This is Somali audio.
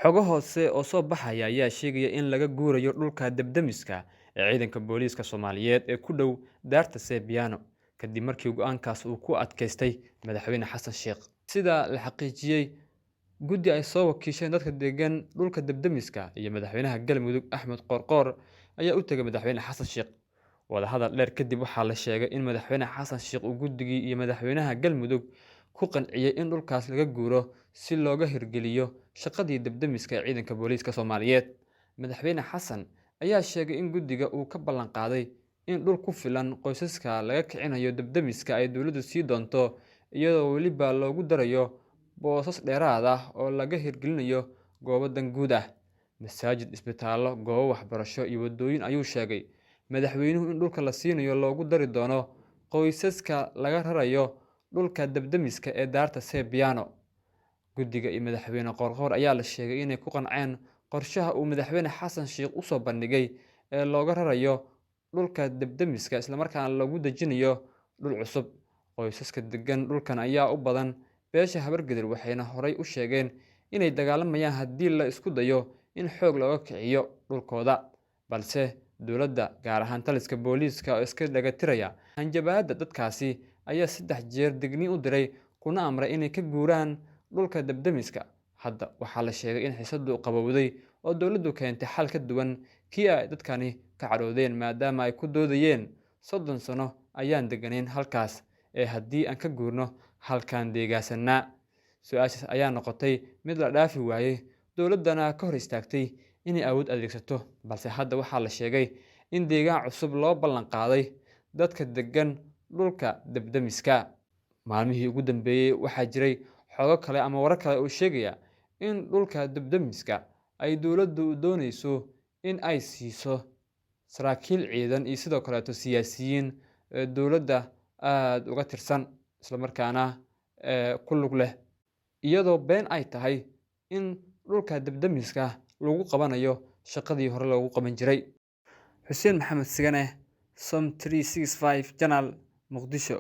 Xogo hoose oo soo baxaya ayaa sheegaya in laga guurayo dhulka debdemiska ee ciidanka booliiska Soomaaliyeed ee ku dhow daarta Sebiano kadib markii go'aankaas uu ku adkaystay madaxweyne Xasan Sheekh. Sida la xaqiijiyay, guddi ay soo wakiisheen dadka degan dhulka debdemiska iyo madaxweynaha Galmudug Axmed Qoorqoor ayaa u tegay madaxweyne Xasan Sheekh. Wadahadal dheer kadib waxaa la sheegay in madaxweyne Xasan Sheekh uu guddigii iyo madaxweynaha Galmudug ku qanciyay in dhulkaas laga guuro si looga hirgeliyo shaqadii debdemiska ee ciidanka booliiska Soomaaliyeed. Madaxweyne Xasan ayaa sheegay in guddiga uu ka ballan qaaday in dhul ku filan qoysaska laga kicinayo debdemiska ay dowladdu sii doonto, iyadoo weliba loogu darayo boosas dheeraad ah oo laga hirgelinayo goobo dan guud ah, masaajid, isbitaallo, goobo waxbarasho iyo waddooyin. Ayuu sheegay madaxweynuhu in dhulka la siinayo loogu dari doono qoysaska laga rarayo dhulka debdemiska ee daarta Sebiano. Guddiga iyo madaxweyne Qoorqoor ayaa la sheegay inay ku qanceen qorshaha uu madaxweyne Xasan Sheekh u soo bandhigay ee looga rarayo dhulka debdemiska isla markaana lagu dejinayo dhul cusub. Qoysaska degan dhulkan ayaa u badan beesha Habargadir, waxayna horey u sheegeen inay dagaalamayaan haddii la isku dayo in xoog looga kiciyo dhulkooda, balse dowladda, gaar ahaan taliska booliiska oo iska dhaga tiraya hanjabaadda dadkaasi, ayaa 3 jeer digniin u diray kuna amray inay ka guuraan dhulka debdemiska. Hadda waxaa la sheegay in xiisaddu qabowday oo dowladdu keentay xal ka duwan kii ay dadkani ka cadhoodeen, maadaama ay ku doodayeen 30 sano ayaan degganayn halkaas, ee haddii aan ka guurno halkaan deegaansanaa. Su'aashaas ayaa noqotay mid la dhaafi waayay, dowladdana ka hor istaagtay inay awood adeegsato, balse hadda waxaa la sheegay in deegaan cusub loo ballan qaaday dadka deggan dhulka debdemiska. Maalmihii ugu dambeeyay waxaa jiray xogo kale ama warar kale oo sheegaya in dhulka debdemiska ay dowladdu dooneyso in ay siiso saraakiil ciidan iyo sidoo kaleeto siyaasiyiin dowladda aad uga tirsan, isla markaana ku lug leh, iyadoo been ay tahay in dhulka debdemiska lagu qabanayo shaqadii hore loogu qaban jiray. Xuseen Maxamed Sigane, Som 365 Channel, Muqdisho.